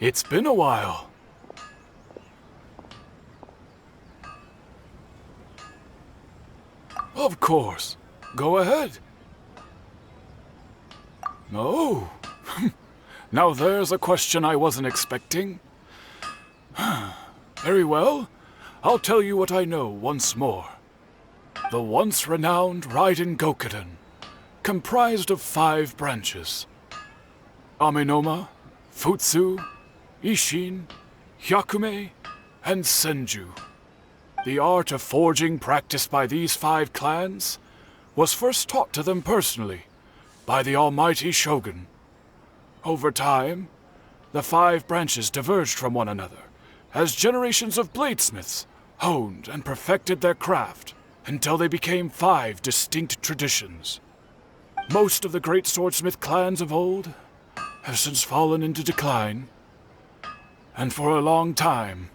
It's been a while. Of course. Go ahead. Oh. Now there's a question I wasn't expecting. Very well. I'll tell you what I know once more. The once renowned Raiden Gokuden, comprised of 5 branches. Amenoma, Futsu, Ishin, Hyakume, and Senju. The art of forging practiced by these 5 clans was first taught to them personally by the almighty Shogun. Over time, the 5 branches diverged from one another as generations of bladesmiths honed and perfected their craft until they became 5 distinct traditions. Most of the great swordsmith clans of old have since fallen into decline, and for a long time,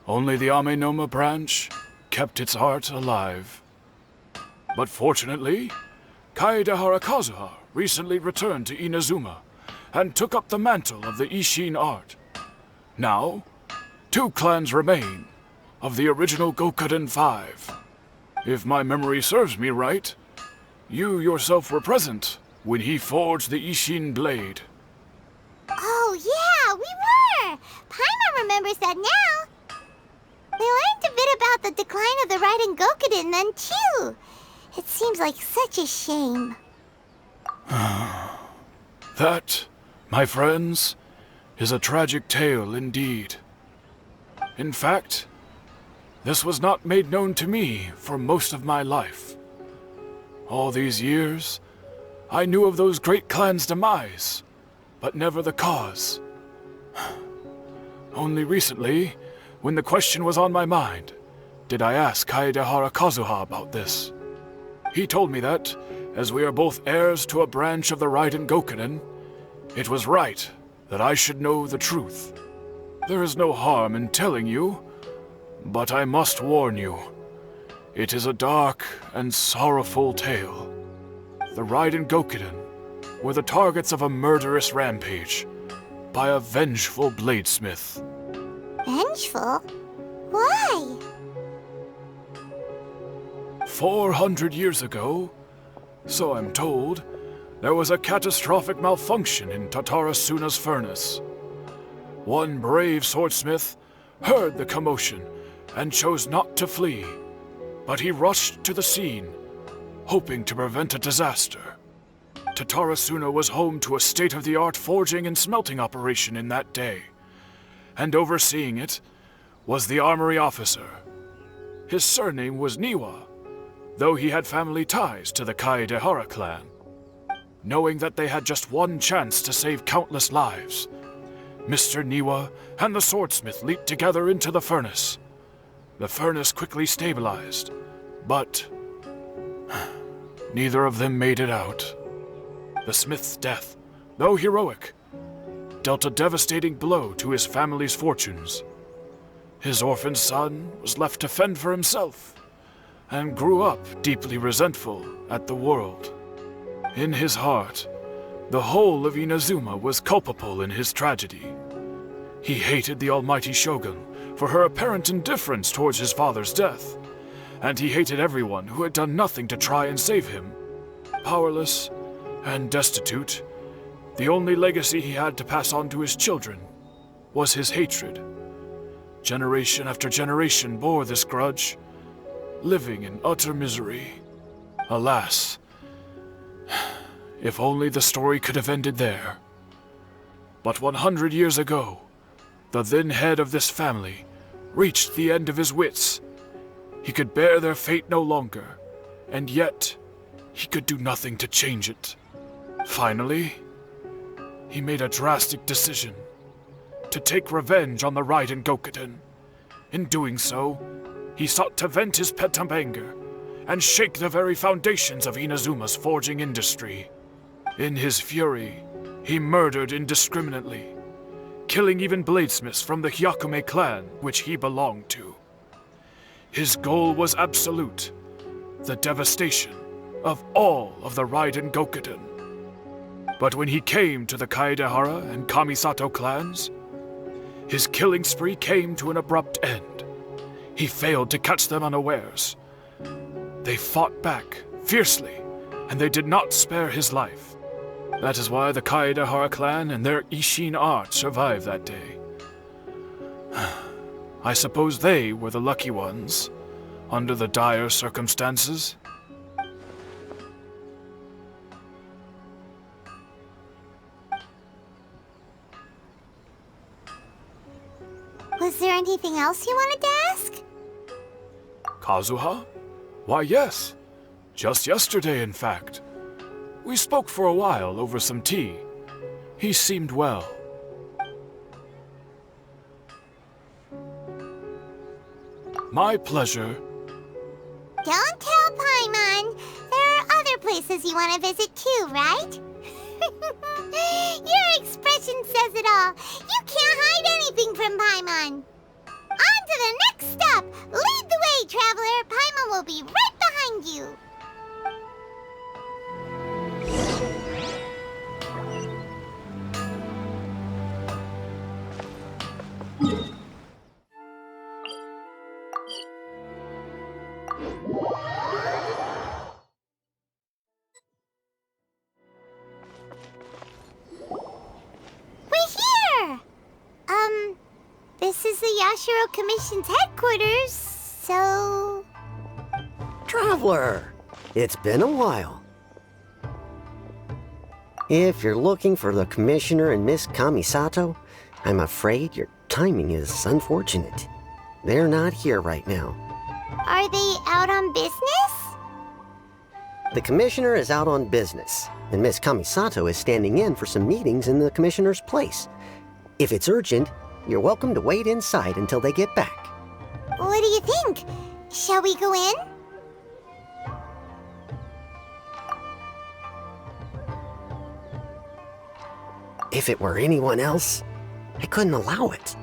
only the Amenoma branch kept its art alive. But fortunately, Kaedehara Kazuha recently returned to Inazuma and took up the mantle of the Ishin art. Now, 2 clans remain of the original Gokuden 5. If my memory serves me right, you yourself were present when he forged the Ishin blade. Oh yeah, we were! Paimon remembers that now. We learned a bit about the decline of the Raiden Gokuden then too. It seems like such a shame. That, my friends, is a tragic tale indeed. In fact, this was not made known to me for most of my life. All these years, I knew of those great clans' demise, but never the cause. Only recently, when the question was on my mind, did I ask Kaedehara Kazuha about this. He told me that, as we are both heirs to a branch of the Raiden Gokuden, it was right that I should know the truth. There is no harm in telling you, but I must warn you. It is a dark and sorrowful tale. The Raiden Gokuden were the targets of a murderous rampage by a vengeful bladesmith. Vengeful? Why? 400 years ago, so I'm told, there was a catastrophic malfunction in Tatarasuna's furnace. One brave swordsmith heard the commotion and chose not to flee, but he rushed to the scene, hoping to prevent a disaster. Tatarasuna was home to a state-of-the-art forging and smelting operation in that day, and overseeing it was the armory officer. His surname was Niwa, though he had family ties to the Kaedehara clan. Knowing that they had just one chance to save countless lives, Mr. Niwa and the swordsmith leaped together into the furnace. The furnace quickly stabilized, but neither of them made it out. The smith's death, though heroic, dealt a devastating blow to his family's fortunes. His orphaned son was left to fend for himself, and grew up deeply resentful at the world. In his heart, the whole of Inazuma was culpable in his tragedy. He hated the almighty Shogun for her apparent indifference towards his father's death, and he hated everyone who had done nothing to try and save him. Powerless and destitute, the only legacy he had to pass on to his children was his hatred. Generation after generation bore this grudge, living in utter misery. Alas, if only the story could have ended there. But 100 years ago, the then head of this family reached the end of his wits. He could bear their fate no longer, and yet he could do nothing to change it. Finally, he made a drastic decision to take revenge on the Raiden Gokuden. In doing so, he sought to vent his pent-up anger and shake the very foundations of Inazuma's forging industry. In his fury, he murdered indiscriminately, killing even bladesmiths from the Hyakume clan, which he belonged to. His goal was absolute, the devastation of all of the Raiden Gokuden. But when he came to the Kaedehara and Kamisato clans, his killing spree came to an abrupt end. He failed to catch them unawares. They fought back fiercely, and they did not spare his life. That is why the Kaedahara clan and their Ishin art survived that day. I suppose they were the lucky ones, under the dire circumstances. Was there anything else you wanted to ask? Kazuha? Why, yes. Just yesterday, in fact. We spoke for a while over some tea. He seemed well. My pleasure. Don't tell Paimon. There are other places you want to visit too, right? Your expression says it all. You can't hide anything from Paimon. On to the next stop. Lead the way, traveler. Paimon will be right behind you. This is the Yashiro Commission's headquarters, so... Traveler! It's been a while. If you're looking for the Commissioner and Miss Kamisato, I'm afraid your timing is unfortunate. They're not here right now. Are they out on business? The Commissioner is out on business, and Miss Kamisato is standing in for some meetings in the Commissioner's place. If it's urgent, you're welcome to wait inside until they get back. What do you think? Shall we go in? If it were anyone else, I couldn't allow it.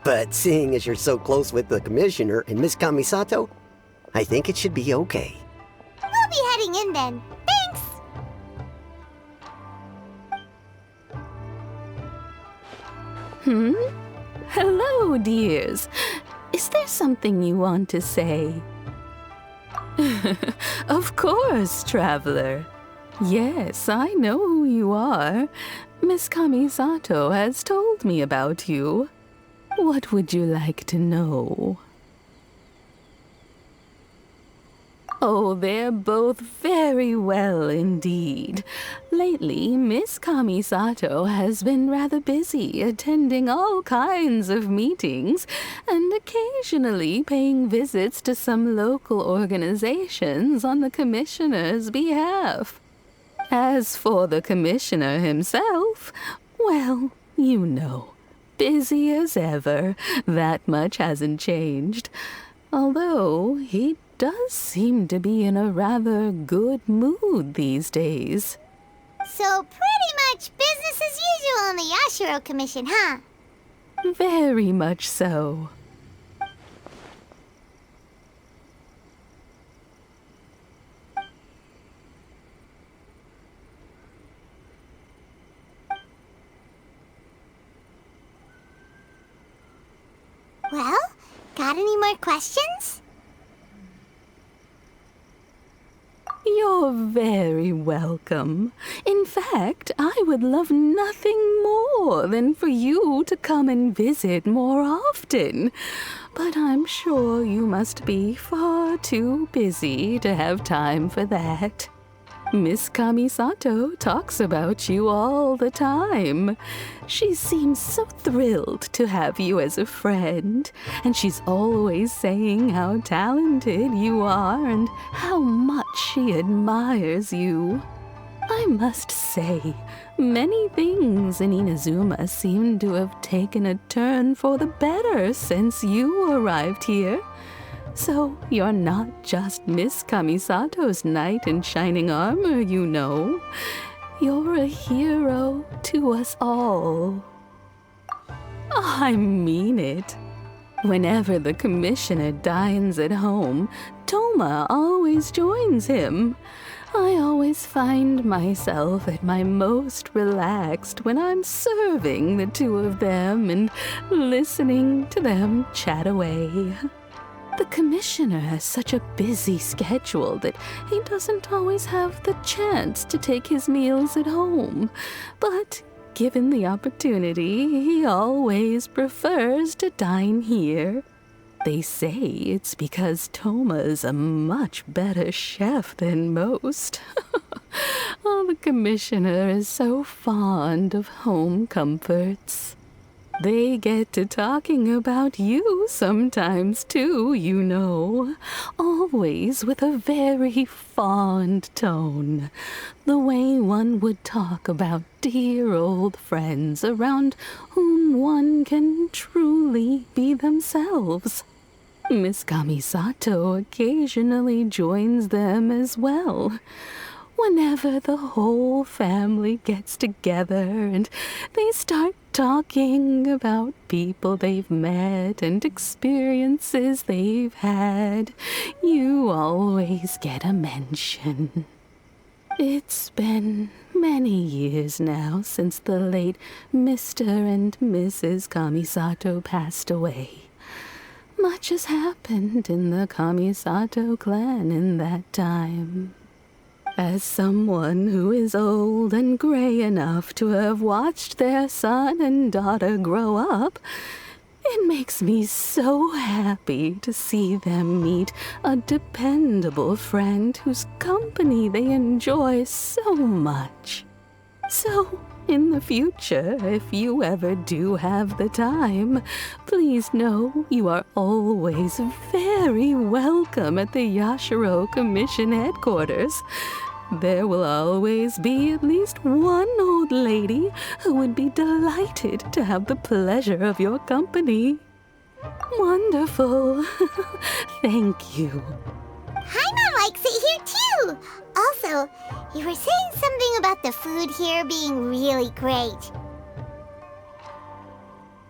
But seeing as you're so close with the Commissioner and Miss Kamisato, I think it should be okay. We'll be heading in then. Thanks! Hello, dears. Is there something you want to say? Of course, traveler. Yes, I know who you are. Miss Kamisato has told me about you. What would you like to know? Oh, they're both very well indeed. Lately, Miss Kamisato has been rather busy attending all kinds of meetings and occasionally paying visits to some local organizations on the Commissioner's behalf. As for the Commissioner himself, well, you know, busy as ever. That much hasn't changed. Although he does seem to be in a rather good mood these days. So pretty much business as usual in the Yashiro Commission, huh? Very much so. Well, got any more questions? You're very welcome. In fact, I would love nothing more than for you to come and visit more often. But I'm sure you must be far too busy to have time for that. Miss Kamisato talks about you all the time. She seems so thrilled to have you as a friend, and she's always saying how talented you are and how much she admires you. I must say, many things in Inazuma seem to have taken a turn for the better since you arrived here. So you're not just Miss Kamisato's knight in shining armor, you know. You're a hero to us all. I mean it. Whenever the Commissioner dines at home, Toma always joins him. I always find myself at my most relaxed when I'm serving the two of them and listening to them chat away. The commissioner has such a busy schedule that he doesn't always have the chance to take his meals at home, but given the opportunity, he always prefers to dine here. They say it's because Toma's a much better chef than most. Oh, the commissioner is so fond of home comforts. They get to talking about you sometimes too, you know. Always with a very fond tone. The way one would talk about dear old friends around whom one can truly be themselves. Miss Kamisato occasionally joins them as well. Whenever the whole family gets together and they start talking about people they've met and experiences they've had, you always get a mention. It's been many years now since the late Mr. and Mrs. Kamisato passed away. Much has happened in the Kamisato clan in that time. As someone who is old and gray enough to have watched their son and daughter grow up, it makes me so happy to see them meet a dependable friend whose company they enjoy so much. So, in the future, if you ever do have the time, please know you are always very welcome at the Yashiro Commission headquarters. There will always be at least one old lady who would be delighted to have the pleasure of your company. Wonderful. Thank you. Paimon likes it here too. Also, you were saying something about the food here being really great.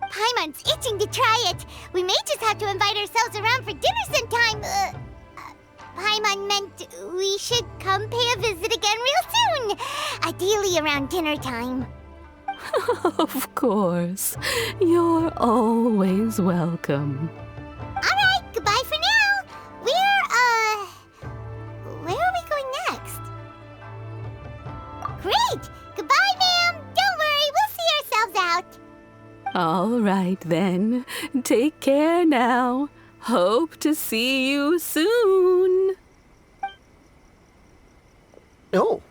Paimon's itching to try it. We may just have to invite ourselves around for dinner sometime. Paimon meant we should come pay a visit again real soon. Ideally around dinner time. Of course. You're always welcome. Alright, goodbye for now. Where are we going next? Great! Goodbye, ma'am! Don't worry, we'll see ourselves out. All right, then. Take care now. Hope to see you soon. Oh,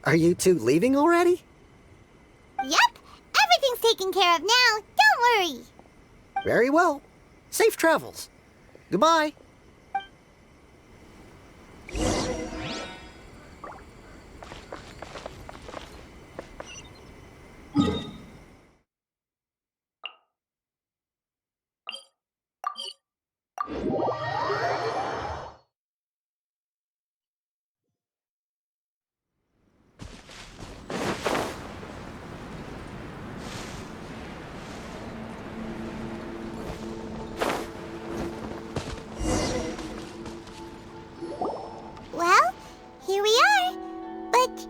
are you two leaving already? Yep, everything's taken care of now. Don't worry. Very well. Safe travels. Goodbye. Well, here we are. But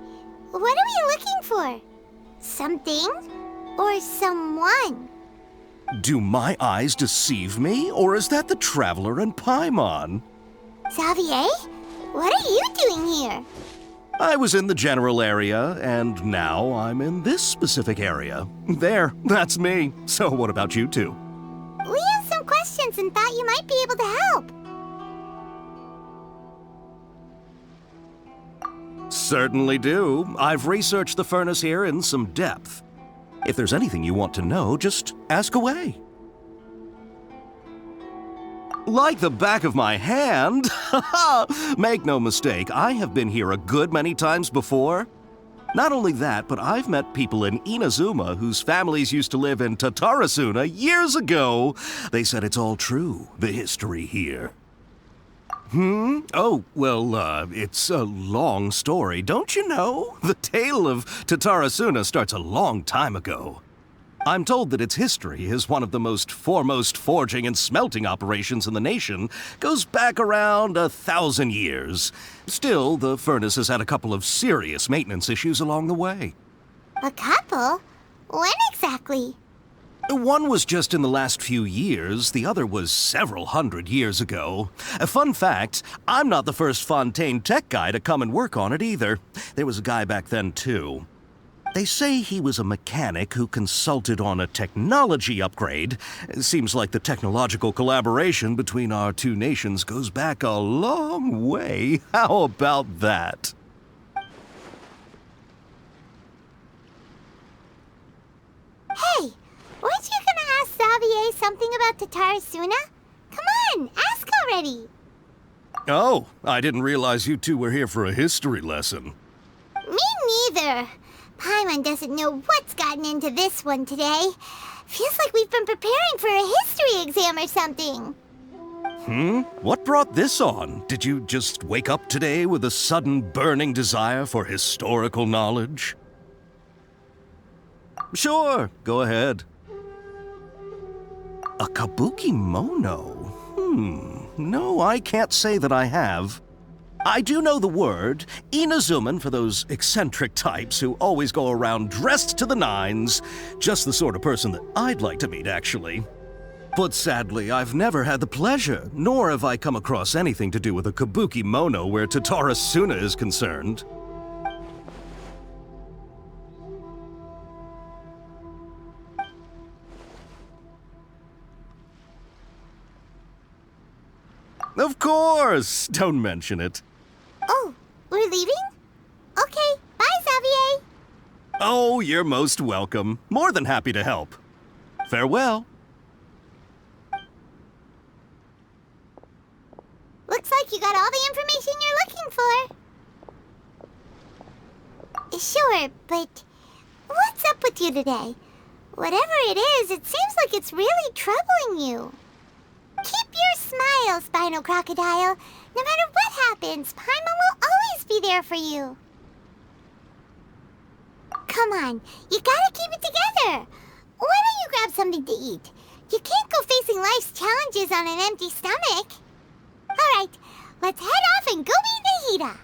what are we looking for? Something or someone? Do my eyes deceive me, or is that the Traveler and Paimon? Xavier, what are you doing here? I was in the general area, and now I'm in this specific area. There, that's me. So what about you two? We have some questions and thought you might be able to help. Certainly do. I've researched the furnace here in some depth. If there's anything you want to know, just ask away. Like the back of my hand? Make no mistake, I have been here a good many times before. Not only that, but I've met people in Inazuma whose families used to live in Tatarasuna years ago. They said it's all true, the history here. Oh, well, it's a long story, don't you know? The tale of Tatarasuna starts a long time ago. I'm told that its history as one of the most foremost forging and smelting operations in the nation goes back around 1,000 years. Still, the furnace has had a couple of serious maintenance issues along the way. A couple? When exactly? One was just in the last few years, the other was several hundred years ago. A fun fact, I'm not the first Fontaine tech guy to come and work on it either. There was a guy back then too. They say he was a mechanic who consulted on a technology upgrade. It seems like the technological collaboration between our two nations goes back a long way. How about that? Hey, weren't you gonna ask Xavier something about Tatarasuna? Come on, ask already. Oh, I didn't realize you two were here for a history lesson. Me neither. Paimon doesn't know what's gotten into this one today. Feels like we've been preparing for a history exam or something. What brought this on? Did you just wake up today with a sudden burning desire for historical knowledge? Sure, go ahead. A kabuki mono? No, I can't say that I have. I do know the word, Inazuman for those eccentric types who always go around dressed to the nines. Just the sort of person that I'd like to meet, actually. But sadly, I've never had the pleasure, nor have I come across anything to do with a kabuki mono where Tatarasuna is concerned. Of course! Don't mention it. Oh, we're leaving? Okay, bye, Xavier. Oh, you're most welcome. More than happy to help. Farewell. Looks like you got all the information you're looking for. Sure, but what's up with you today? Whatever it is, it seems like it's really troubling you. Keep your smile, Spinal Crocodile. No matter what happens, Paimon will always be there for you. Come on, you gotta keep it together. Why don't you grab something to eat? You can't go facing life's challenges on an empty stomach. All right, let's head off and go meet Nahida.